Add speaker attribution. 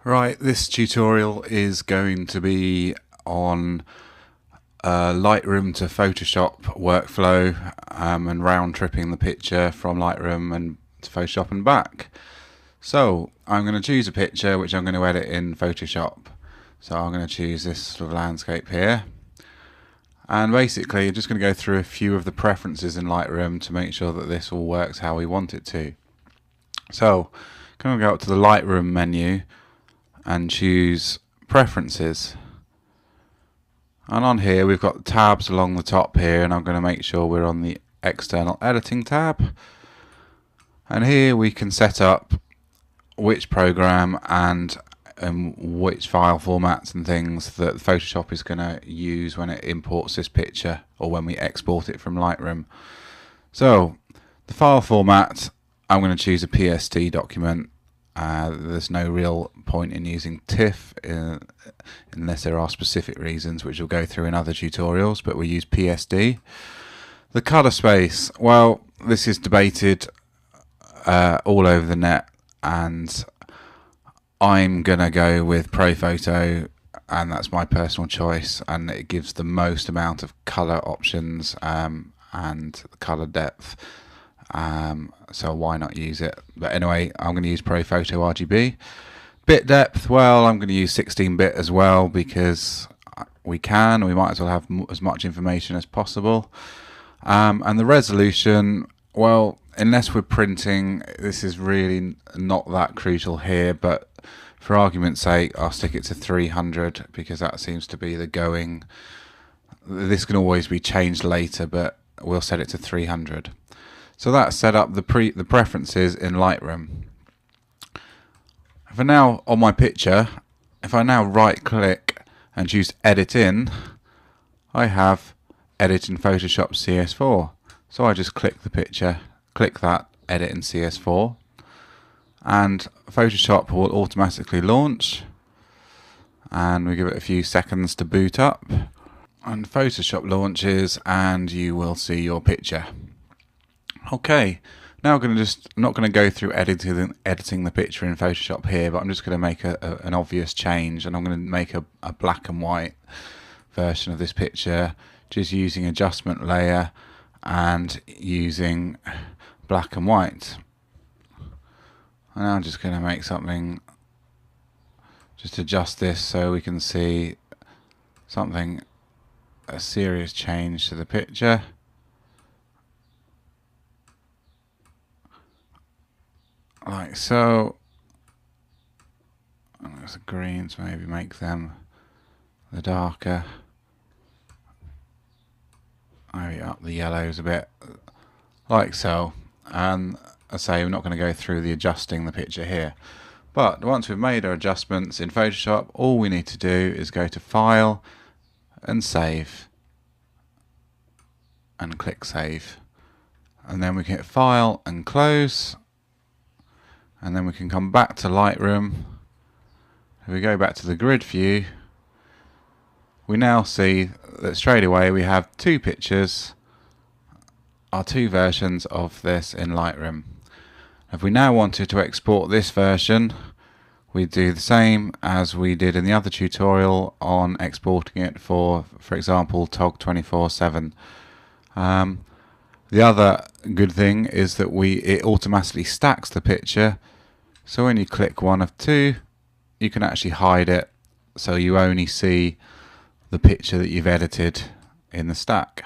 Speaker 1: Right, this tutorial is going to be on Lightroom to Photoshop workflow and round tripping the picture from Lightroom and to Photoshop and back. So I'm going to choose a picture which I'm going to edit in Photoshop. So I'm going to choose this sort of landscape here. And basically I'm just going to go through a few of the preferences in Lightroom to make sure that this all works how we want it to. So I'm going to go up to the Lightroom menu and choose Preferences. And on here we've got tabs along the top here, and I'm going to make sure we're on the External Editing tab. And here we can set up which program and which file formats and things that Photoshop is going to use when it imports this picture or when we export it from Lightroom. So the file format, I'm going to choose a PSD document. There's no real point in using TIFF unless there are specific reasons, which we'll go through in other tutorials, but we use PSD. The colour space, well, this is debated all over the net, and I'm going to go with ProPhoto, and that's my personal choice, and it gives the most amount of colour options and colour depth. So why not use it? But anyway, I'm going to use ProPhoto RGB. Bit depth, well, I'm going to use 16-bit as well because we might as well have as much information as possible. And the resolution, well, unless we're printing, this is really not that crucial here, but for argument's sake, I'll stick it to 300 because that seems to be the going. This can always be changed later, but we'll set it to 300. So that's set up the preferences in Lightroom. If I now, on my picture, if I now right click and choose Edit In, I have Edit in Photoshop CS4. So I just click the picture, click that, Edit in CS4, and Photoshop will automatically launch, and we give it a few seconds to boot up, and Photoshop launches and you will see your picture. Okay, now I'm not going to go through editing the picture in Photoshop here, but I'm just going to make an obvious change, and I'm going to make a black and white version of this picture, just using adjustment layer and using black and white. And I'm just going to make something, just adjust this so we can see something, a serious change to the picture. Like so. And there's the greens, maybe make them the darker. Maybe up the yellows a bit, like so. And I say we're not going to go through the adjusting the picture here. But once we've made our adjustments in Photoshop, all we need to do is go to File and Save. And click Save. And then we can hit File and Close. And then we can come back to Lightroom. If we go back to the grid view, we now see that straight away we have two pictures, our two versions of this in Lightroom. If we now wanted to export this version, we do the same as we did in the other tutorial on exporting it for example, TOG 24/7. The other good thing is that it automatically stacks the picture, so when you click one of two, you can actually hide it, so you only see the picture that you've edited in the stack.